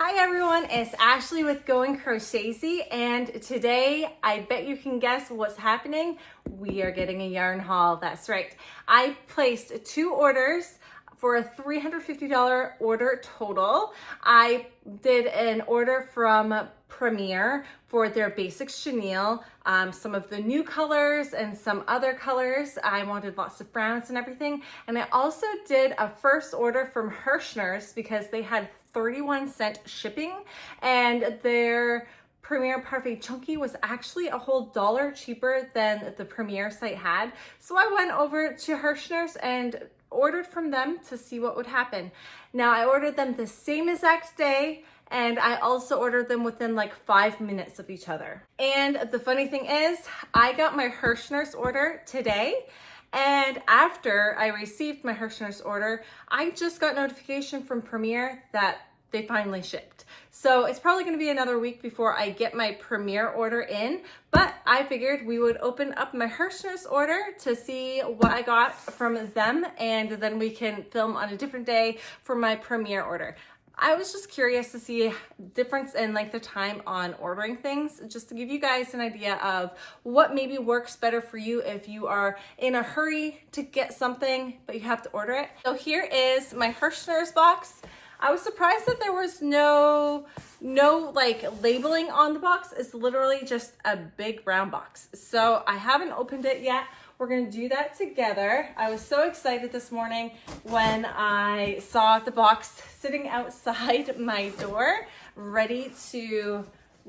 Hi everyone, it's Ashley with Going Crochetzy, and today I bet you can guess what's happening. We are getting a yarn haul. That's right. I placed 2 orders for a $350 order total. I did an order from Premier for their basic chenille, some of the new colors and some other colors. I wanted lots of browns and everything. And I also did a first order from Hirschner's because they had 31-cent shipping, and their Premier Parfait Chunky was actually a whole $1 cheaper than the Premier site had. So I went over to Hirschner's and ordered from them to see what would happen. Now I ordered them the same exact day, and I also ordered them within like 5 minutes of each other. And the funny thing is, I got my Hirschner's order today, and after I received my Hirschner's order, I just got notification from Premier that they finally shipped. So it's probably gonna be another week before I get my Premier order in, but I figured we would open up my Hirschner's order to see what I got from them, and then we can film on a different day for my Premier order. I was just curious to see difference in like the time on ordering things, just to give you guys an idea of what maybe works better for you if you are in a hurry to get something, but you have to order it. So here is my Hirschner's box. I was surprised that there was no like labeling on the box. It's literally just a big brown box. So I haven't opened it yet. We're gonna do that together. I was so excited this morning when I saw the box sitting outside my door, ready to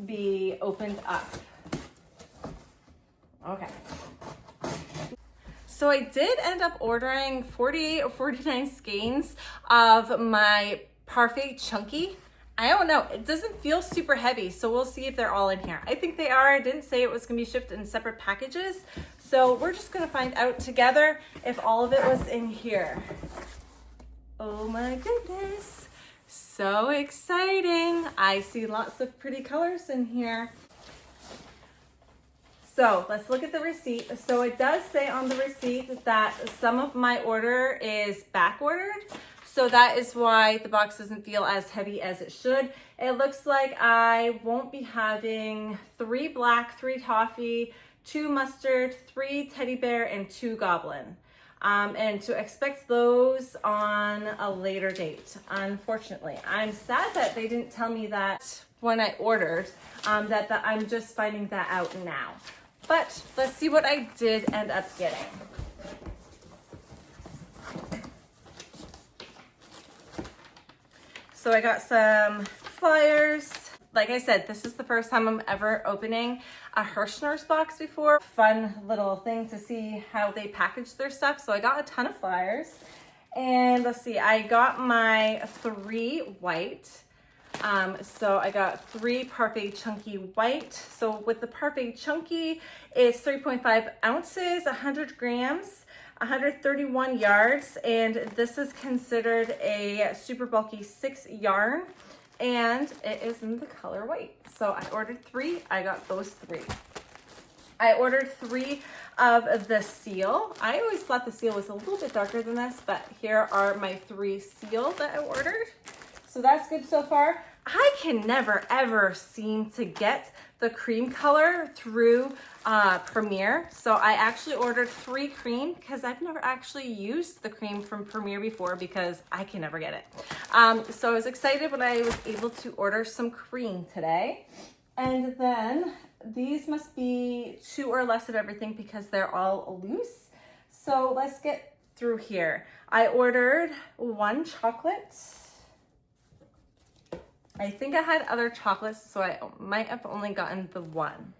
be opened up. Okay. So I did end up ordering 48 or 49 skeins of my Parfait Chunky. I don't know, it doesn't feel super heavy, so we'll see if they're all in here. I think they are. I didn't say it was gonna be shipped in separate packages, so we're just gonna find out together if all of it was in here. Oh my goodness, so exciting. I see lots of pretty colors in here. So let's look at the receipt. So it does say on the receipt that some of my order is back ordered. So that is why the box doesn't feel as heavy as it should. It looks like I won't be having 3 black, 3 toffee, 2 mustard, 3 teddy bear, and 2 goblin. And to expect those on a later date, unfortunately. I'm sad that they didn't tell me that when I ordered, that I'm just finding that out now. But let's see what I did end up getting. So I got some flyers. Like I said, this is the first time I'm ever opening a Hirschner's box before. Fun little thing to see how they package their stuff. So I got a ton of flyers. And let's see, I got my 3 white. So I got 3 Parfait Chunky white. So with the Parfait Chunky, it's 3.5 ounces, 100 grams. 131 yards, and this is considered a super bulky 6 yarn, and it is in the color white. So I ordered 3, I got those 3. I ordered 3 of the seal. I always thought the seal was a little bit darker than this, but here are my 3 seal that I ordered. So that's good so far. I can never ever seem to get the cream color through Premier. So I actually ordered 3 cream because I've never actually used the cream from Premier before because I can never get it. So I was excited when I was able to order some cream today. And then these must be 2 or less of everything because they're all loose. So let's get through here. I ordered 1 chocolate. I think I had other chocolates, so I might have only gotten the 1.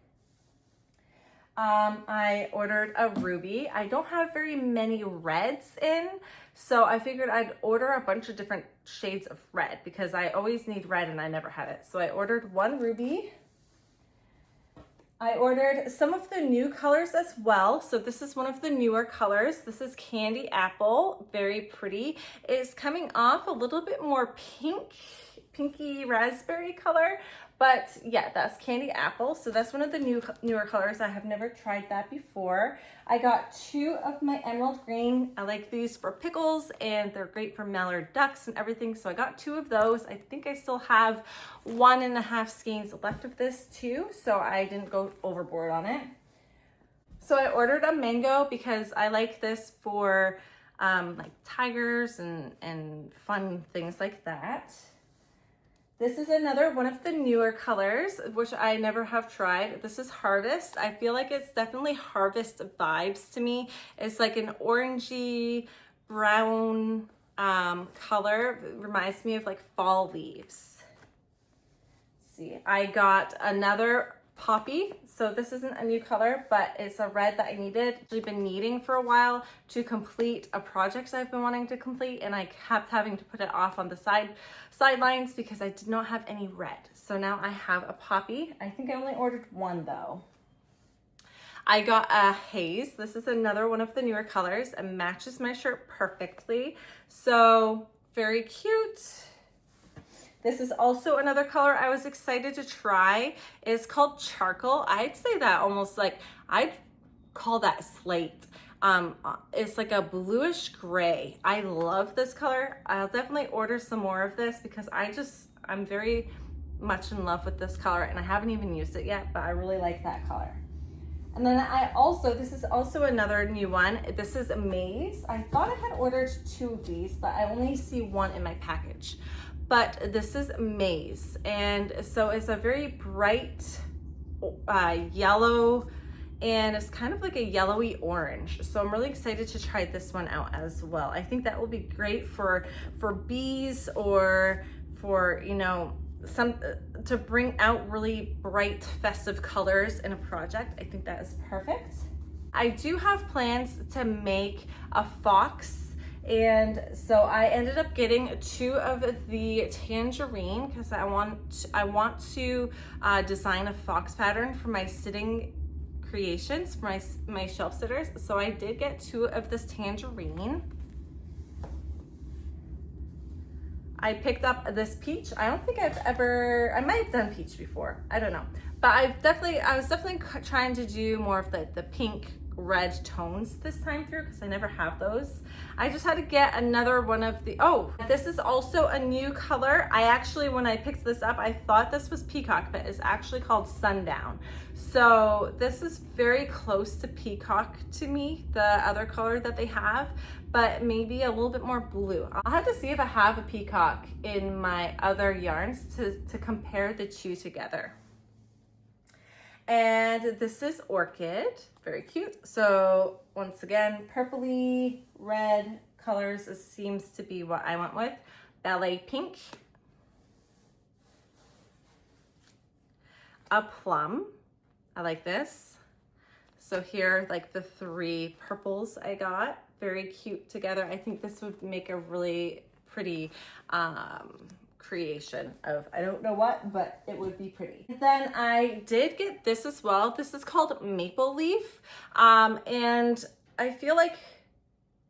I ordered a ruby. I don't have very many reds in, so I figured I'd order a bunch of different shades of red because I always need red and I never have it. So I ordered 1 ruby. I ordered some of the new colors as well. So this is one of the newer colors. This is Candy Apple, very pretty. It's coming off a little bit more pink pinky raspberry color. But yeah, that's candy apple. So that's one of the newer colors. I have never tried that before. I got 2 of my emerald green. I like these for pickles and they're great for mallard ducks and everything. So I got 2 of those. I think I still have 1.5 skeins left of this too. So I didn't go overboard on it. So I ordered a mango because I like this for like tigers and fun things like that. This is another one of the newer colors, which I never have tried. This is Harvest. I feel like it's definitely Harvest vibes to me. It's like an orangey brown color. It reminds me of like fall leaves. Let's see, I got another poppy. So this isn't a new color, but it's a red that I needed. I've been needing for a while to complete a project I've been wanting to complete, and I kept having to put it off on the sidelines because I did not have any red. So now I have a poppy. I think I only ordered 1 though. I got a haze. This is another one of the newer colors. It matches my shirt perfectly. So very cute. This is also another color I was excited to try. It's called Charcoal. I'd say that almost like, I'd call that slate. It's like a bluish gray. I love this color. I'll definitely order some more of this because I'm very much in love with this color and I haven't even used it yet, but I really like that color. And then this is also another new one. This is Maze. I thought I had ordered 2 of these, but I only see 1 in my package. But this is Maze, and so it's a very bright yellow, and it's kind of like a yellowy orange. So I'm really excited to try this one out as well. I think that will be great for bees or for, you know, to bring out really bright festive colors in a project. I think that is perfect. I do have plans to make a fox. And so I ended up getting 2 of the tangerine because I want to design a fox pattern for my sitting creations for my shelf sitters. So I did get 2 of this tangerine. I picked up this peach. I don't think I might have done peach before. I don't know. But I was definitely trying to do more of the pink red tones this time through because I never have those. I just had to get another one of the, this is also a new color. I actually, when I picked this up, I thought this was Peacock, but it's actually called Sundown. So this is very close to Peacock to me, the other color that they have, but maybe a little bit more blue. I'll have to see if I have a Peacock in my other yarns to compare the 2 together. And this is Orchid, very cute. So once again, purpley red colors seems to be what I went with. Ballet pink. A plum, I like this. So here, like the 3 purples I got, very cute together. I think this would make a really pretty creation of, I don't know what, but it would be pretty. Then I did get this as well. This is called Maple Leaf. And I feel like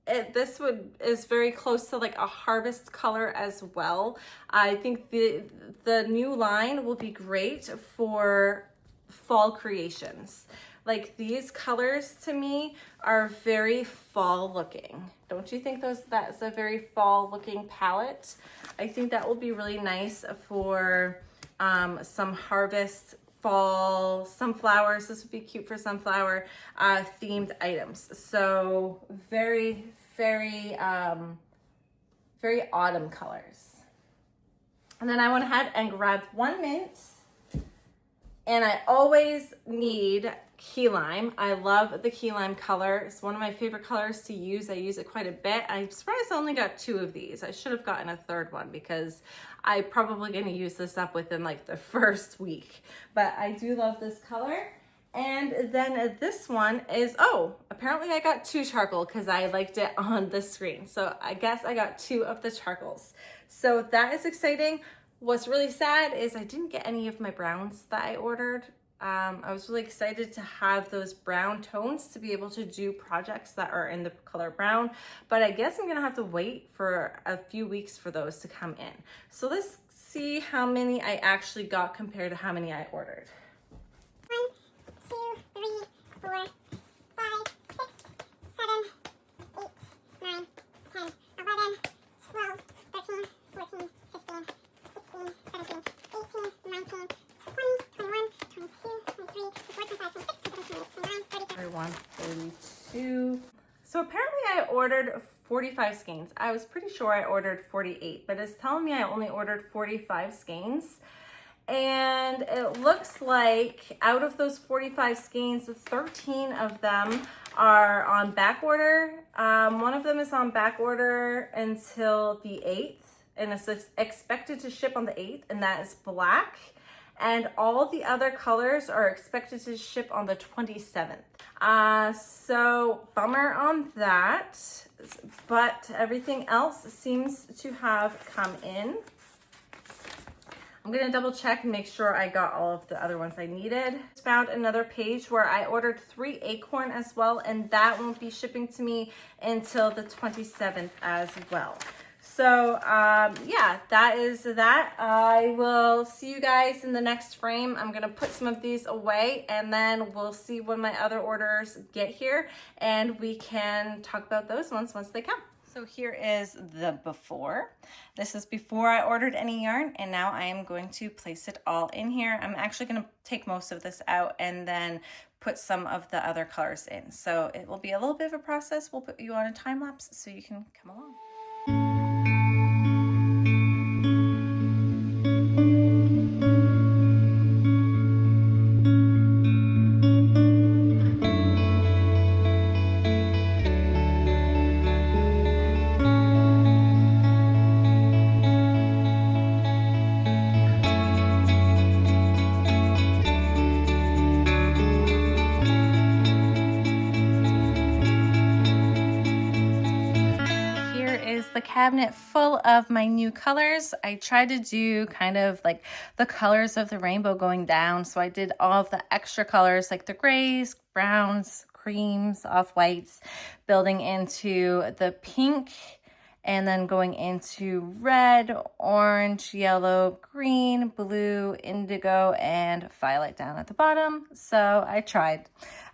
this is very close to like a harvest color as well. I think the new line will be great for fall creations. Like these colors to me are very fall looking. Don't you think that's a very fall looking palette? I think that will be really nice for some harvest fall sunflowers. This would be cute for sunflower themed items. So very, very, very autumn colors. And then I went ahead and grabbed 1 mint. And I always need key lime. I love the key lime color. It's one of my favorite colors to use. I use it quite a bit. I'm surprised I only got 2 of these. I should have gotten a 3rd one because I'm probably going to use this up within like the first week. But I do love this color. And then this one is, apparently I got 2 charcoal because I liked it on the screen. So I guess I got 2 of the charcoals. So that is exciting. What's really sad is I didn't get any of my browns that I ordered. I was really excited to have those brown tones to be able to do projects that are in the color brown, but I guess I'm gonna have to wait for a few weeks for those to come in. So let's see how many I actually got compared to how many I ordered. 1, 2, 3, 4, 5, 6, 7, 8, 9, 10, 11, 12, 13, 14, 15, 16, 17, 18, 19, 20, 21, 22, 23, 24, 25, 26, 27, 28, 29, 30. 31, 32. So apparently I ordered 45 skeins. I was pretty sure I ordered 48, but it's telling me I only ordered 45 skeins. And it looks like out of those 45 skeins, 13 of them are on back order. One of them is on back order until the 8th, and it's expected to ship on the 8th, and that is black. And all the other colors are expected to ship on the 27th. So bummer on that, but everything else seems to have come in. I'm gonna double check and make sure I got all of the other ones I needed. Found another page where I ordered 3 acorn as well, and that won't be shipping to me until the 27th as well. So yeah, that is that. I will see you guys in the next frame. I'm gonna put some of these away, and then we'll see when my other orders get here, and we can talk about those ones once they come. So here is the before. This is before I ordered any yarn, and now I am going to place it all in here. I'm actually going to take most of this out and then put some of the other colors in. So it will be a little bit of a process. We'll put you on a time lapse so you can come along. The cabinet full of my new colors. I tried to do kind of like the colors of the rainbow going down. So I did all of the extra colors like the grays, browns, creams, off-whites, building into the pink, and then going into red, orange, yellow, green, blue, indigo, and violet down at the bottom. So I tried.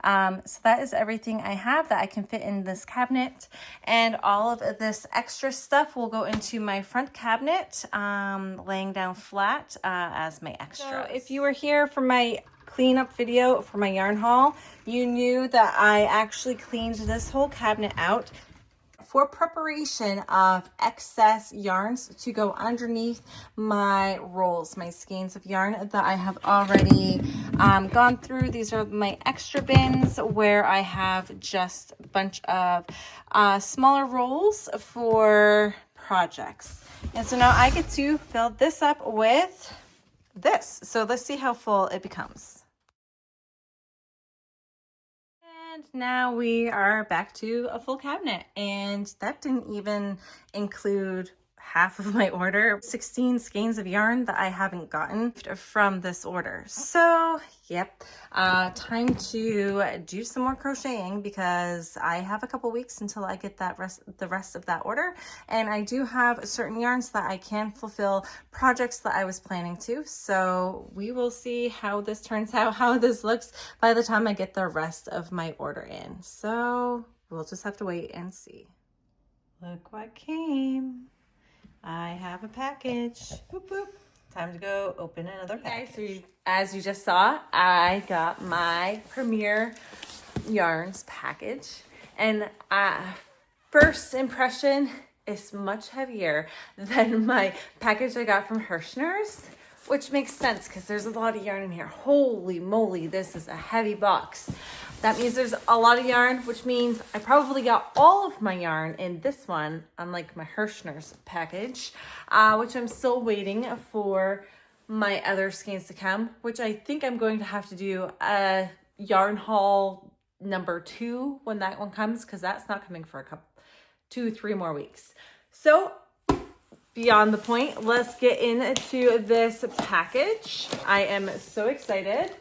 So that is everything I have that I can fit in this cabinet. And all of this extra stuff will go into my front cabinet, laying down flat as my extra. So if you were here for my cleanup video for my yarn haul, you knew that I actually cleaned this whole cabinet out for preparation of excess yarns to go underneath my rolls, my skeins of yarn that I have already gone through. These are my extra bins where I have just a bunch of smaller rolls for projects. And so now I get to fill this up with this. So let's see how full it becomes. And now we are back to a full cabinet, and that didn't even include half of my order, 16 skeins of yarn that I haven't gotten from this order. So yep, time to do some more crocheting because I have a couple weeks until I get the rest of that order, and I do have certain yarns that I can fulfill projects that I was planning to. So we will see how this turns out, how this looks by the time I get the rest of my order in. So we'll just have to wait and see. Look what came. I have a package. Boop, boop. Time to go open another package. Guys, so as you just saw, I got my Premier Yarns package. And first impression is much heavier than my package I got from Hirschner's, which makes sense because there's a lot of yarn in here. Holy moly, this is a heavy box. That means there's a lot of yarn, which means I probably got all of my yarn in this one, unlike my Hirschner's package, which I'm still waiting for my other skeins to come, which I think I'm going to have to do a yarn haul number 2 when that one comes, because that's not coming for a 2-3 more weeks. So beyond the point, let's get into this package. I am so excited.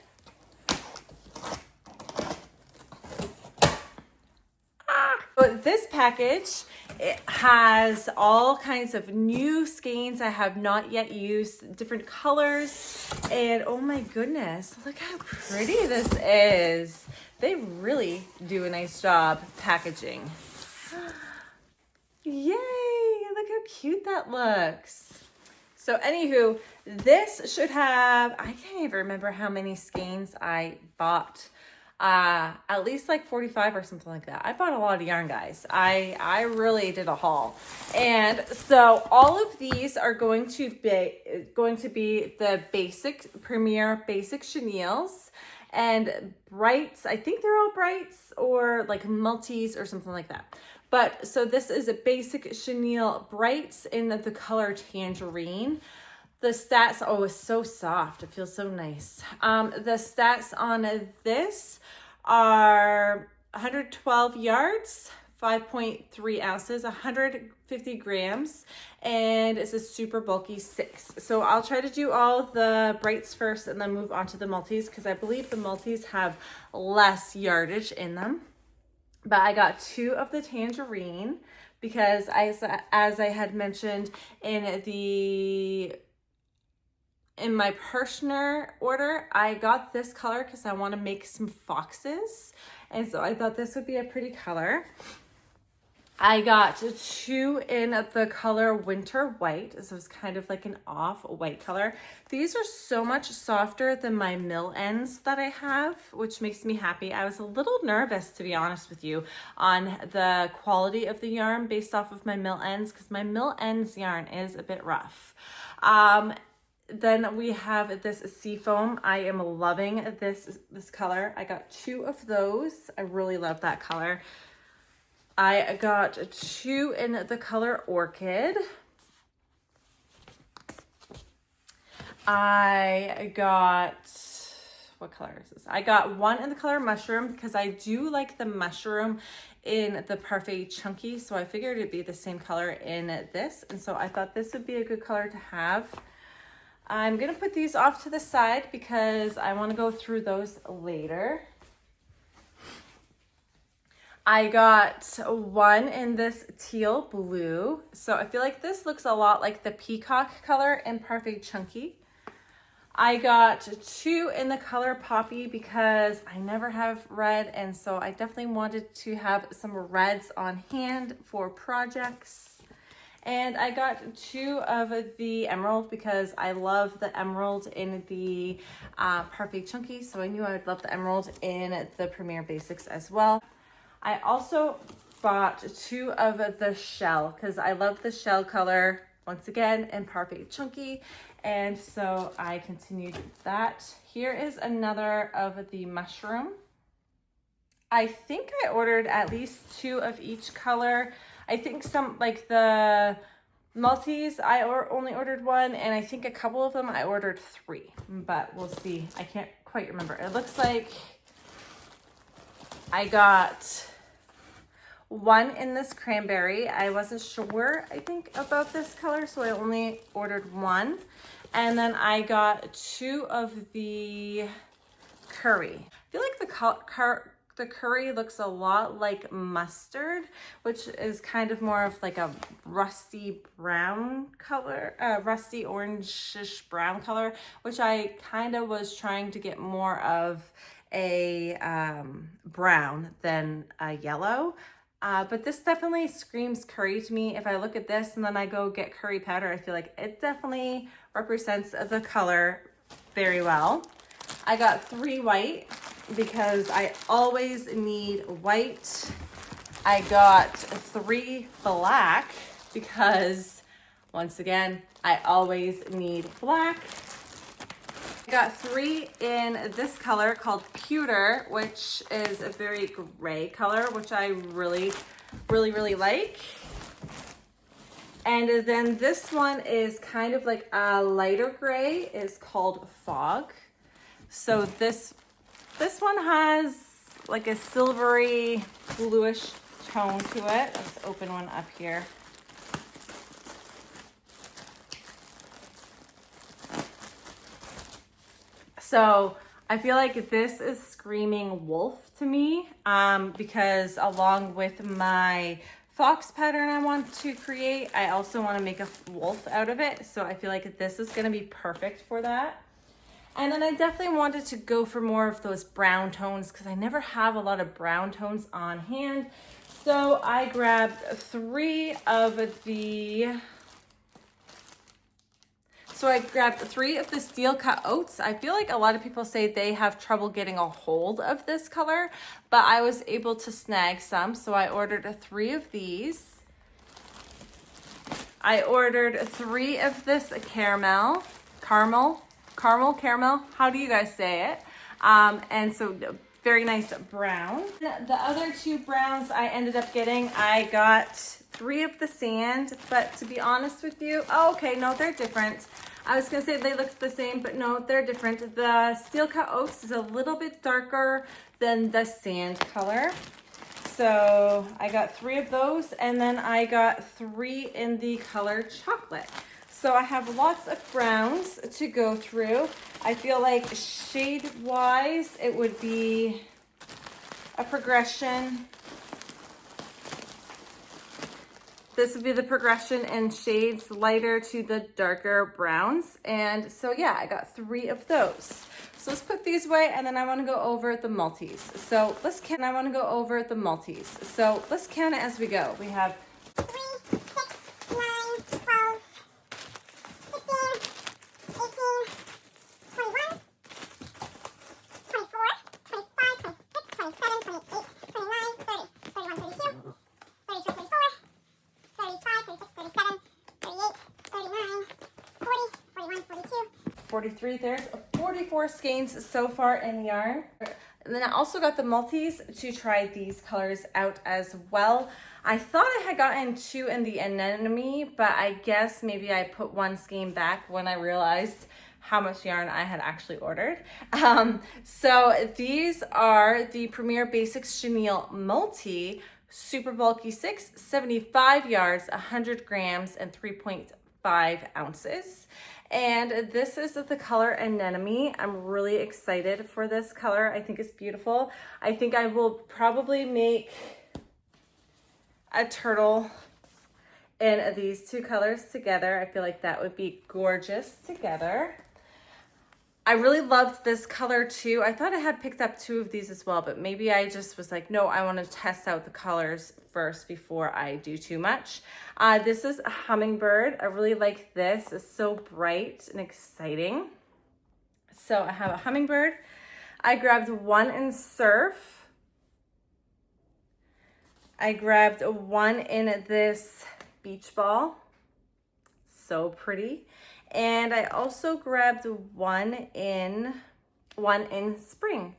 this package, it has all kinds of new skeins I have not yet used, different colors, and oh my goodness, look how pretty this is. They really do a nice job packaging. Yay, look how cute that looks. So anywho, this should have, I can't even remember how many skeins I bought. At least like 45 or something like that. I bought a lot of yarn, guys. I really did a haul. And so all of these are going to be the basic Premier Basic Chenilles and Brights. I think they're all Brights or like multis or something like that. But so this is a basic chenille Brights in the color Tangerine. The stats, oh, it's so soft. It feels so nice. The stats on this are 112 yards, 5.3 ounces, 150 grams, and it's a super bulky 6. So I'll try to do all the Brights first and then move on to the multis because I believe the multis have less yardage in them. But I got 2 of the Tangerine because as I had mentioned in my Kirschner order, I got this color because I want to make some foxes. And so I thought this would be a pretty color. I got 2 in the color Winter White. So it's kind of like an off-white color. These are so much softer than my mill ends that I have, which makes me happy. I was a little nervous, to be honest with you, on the quality of the yarn based off of my mill ends because my mill ends yarn is a bit rough. Then we have this Seafoam. I am loving this color. I got 2 of those. I really love that color. I got 2 in the color Orchid. I got, what color is this? I got 1 in the color Mushroom because I do like the mushroom in the Parfait Chunky. So I figured it'd be the same color in this. And so I thought this would be a good color to have. I'm going to put these off to the side because I want to go through those later. I got 1 in this teal blue. So I feel like this looks a lot like the peacock color in Parfait Chunky. I got 2 in the color Poppy because I never have red. And so I definitely wanted to have some reds on hand for projects. And I got 2 of the emerald because I love the emerald in the Parfait Chunky. So I knew I would love the emerald in the Premier Basics as well. I also bought 2 of the shell because I love the shell color once again in Parfait Chunky. And so I continued that. Here is another of the mushroom. I think I ordered at least 2 of each color. I think some, like the multis, I only ordered 1, and I think a couple of them I ordered 3, but we'll see. I can't quite remember. It looks like I got 1 in this cranberry. I wasn't sure, I think, about this color, so I only ordered 1. And then I got 2 of the curry. I feel like the curry looks a lot like mustard, which is kind of more of like a rusty brown color, rusty orangish brown color, which I kind of was trying to get more of a brown than a yellow. But this definitely screams curry to me. If I look at this and then I go get curry powder, I feel like it definitely represents the color very well. I got 3 white because I always need white. I got 3 black because, once again, I always need black. I got 3 in this color called Pewter, which is a very gray color, which I really like. And then this one is kind of like a lighter gray. It's called Fog. So this one has like a silvery bluish tone to it. Let's open one up here. So I feel like this is screaming wolf to me because along with my fox pattern I want to create, I also want to make a wolf out of it. So I feel like this is going to be perfect for that. And then I definitely wanted to go for more of those brown tones because I never have a lot of brown tones on hand. So I grabbed three of the steel cut oats. I feel like a lot of people say they have trouble getting a hold of this color, but I was able to snag some. So I ordered 3 of these. I ordered 3 of this caramel. How do you guys say it? And so very nice brown. The other 2 browns I ended up getting, I got 3 of the sand, but to be honest with you, oh, okay, no, they're different. I was gonna say they looked the same, but no, they're different. The steel cut oats is a little bit darker than the sand color. So I got 3 of those, and then I got 3 in the color chocolate. So I have lots of browns to go through. I feel like shade-wise, it would be a progression. This would be the progression in shades lighter to the darker browns. And so yeah, I got 3 of those. So let's put these away, and then I want to go over the multis. So let's count it as we go. We have 3, 6, 9, 12, 15, 18, 21, 24, 25, 26, 27, 28, 29, 30, 31, 32, 33, 34, 35, 36, 37, 38, 39, 40, 41, 42. 43. There's 44 skeins so far in yarn. And then I also got the multis to try these colors out as well. I thought I had gotten 2 in the anemone, but I guess maybe I put 1 skein back when I realized how much yarn I had actually ordered. So these are the Premier Basics Chenille Multi Super Bulky 6, 75 yards, 100 grams, and 3.5 ounces. And this is the color Anemone. I'm really excited for this color. I think it's beautiful. I think I will probably make a turtle in these 2 colors together. I feel like that would be gorgeous together. I really loved this color too. I thought I had picked up 2 of these as well, but maybe I just was like, no, I want to test out the colors first before I do too much. This is a hummingbird. I really like this. It's so bright and exciting. So I have a hummingbird. I grabbed 1 in surf. I grabbed 1 in this beach ball. So pretty. And I also grabbed 1 in spring.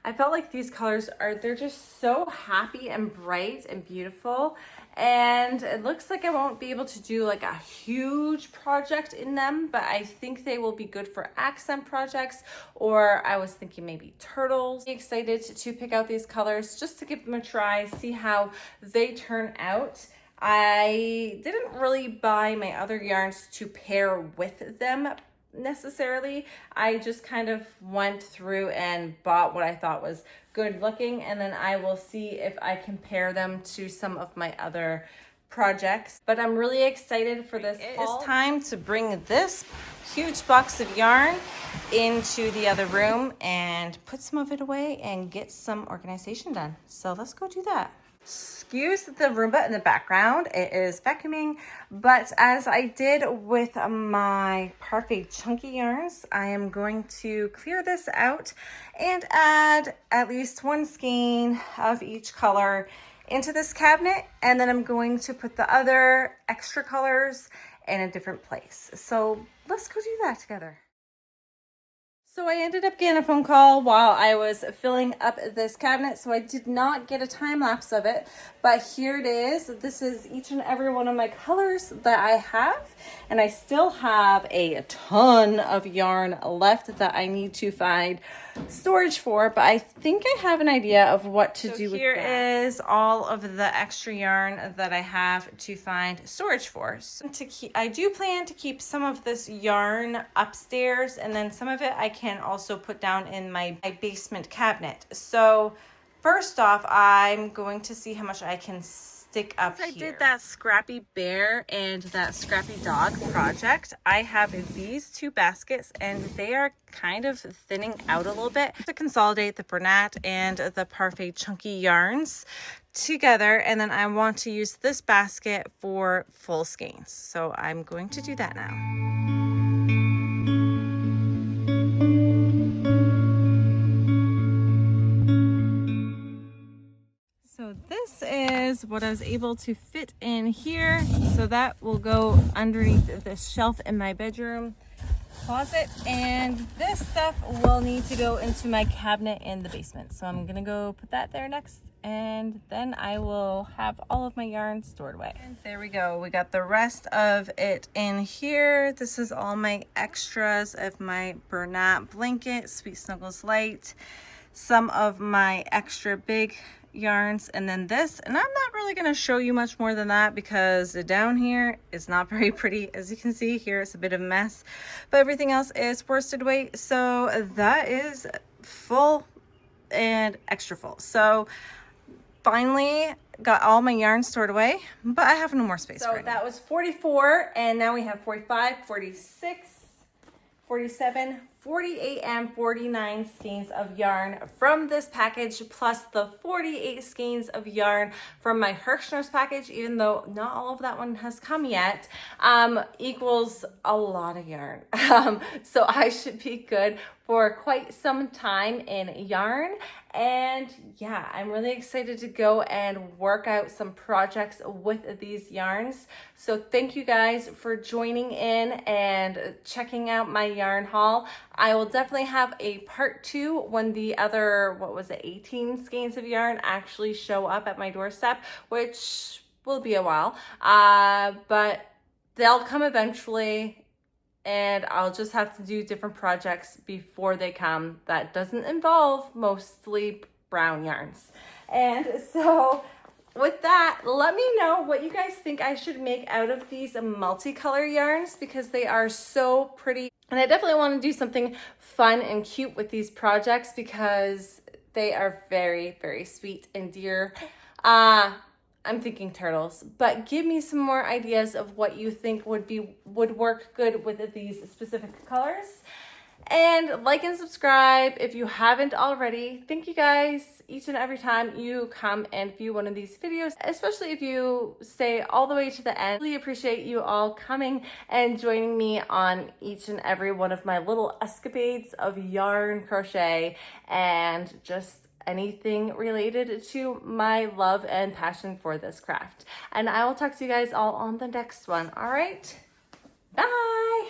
I felt like these colors they're just so happy and bright and beautiful. And it looks like I won't be able to do like a huge project in them, but I think they will be good for accent projects, or I was thinking maybe turtles. I'm excited to pick out these colors just to give them a try, see how they turn out. I didn't really buy my other yarns to pair with them necessarily. I just kind of went through and bought what I thought was good looking, and then I will see if I can pair them to some of my other projects. But I'm really excited for this haul. It's time to bring this huge box of yarn into the other room and put some of it away and get some organization done. So let's go do that. Excuse the Roomba in the background, it is vacuuming, but as I did with my Parfait chunky yarns, I am going to clear this out and add at least 1 skein of each color into this cabinet, and then I'm going to put the other extra colors in a different place. So let's go do that together. So I ended up getting a phone call while I was filling up this cabinet, so I did not get a time lapse of it, but here it is. This is each and every one of my colors that I have, and I still have a ton of yarn left that I need to find storage for, but I think I have an idea of what to do with that. Here is all of the extra yarn that I have to find storage for. So I do plan to keep some of this yarn upstairs, and then some of it I can also put down in my basement cabinet. So First off, I'm going to see how much I can stick up here. I did that Scrappy Bear and that Scrappy Dog project. I have these two baskets and they are kind of thinning out a little bit to consolidate the Bernat and the Parfait chunky yarns together, and then I want to use this basket for full skeins. So I'm going to do that now. So this is what I was able to fit in here. So that will go underneath this shelf in my bedroom closet. And this stuff will need to go into my cabinet in the basement. So I'm gonna go put that there next. And then I will have all of my yarn stored away. And there we go. We got the rest of it in here. This is all my extras of my Bernat blanket, Sweet Snuggles Light, some of my extra big yarns, and then this. And I'm not really going to show you much more than that because down here is not very pretty. As you can see here, it's a bit of a mess, but everything else is worsted weight. So that is full and extra full. So finally got all my yarn stored away, but I have no more space. So that was 44, and now we have 45, 46, 47, 48, and 49 skeins of yarn from this package, plus the 48 skeins of yarn from my Hirschner's package, even though not all of that one has come yet, equals a lot of yarn. So I should be good for quite some time in yarn. And yeah, I'm really excited to go and work out some projects with these yarns. So thank you guys for joining in and checking out my yarn haul. I will definitely have a part 2 when the other, 18 skeins of yarn actually show up at my doorstep, which will be a while, but they'll come eventually. And I'll just have to do different projects before they come. That doesn't involve mostly brown yarns. And so with that, let me know what you guys think I should make out of these multicolor yarns, because they are so pretty. And I definitely want to do something fun and cute with these projects because they are very, very sweet and dear. I'm thinking turtles, but give me some more ideas of what you think would work good with these specific colors. And like and subscribe if you haven't already. Thank you guys each and every time you come and view one of these videos, especially if you stay all the way to the end. Really appreciate you all coming and joining me on each and every one of my little escapades of yarn, crochet, and just anything related to my love and passion for this craft. And I will talk to you guys all on the next one. All right, bye.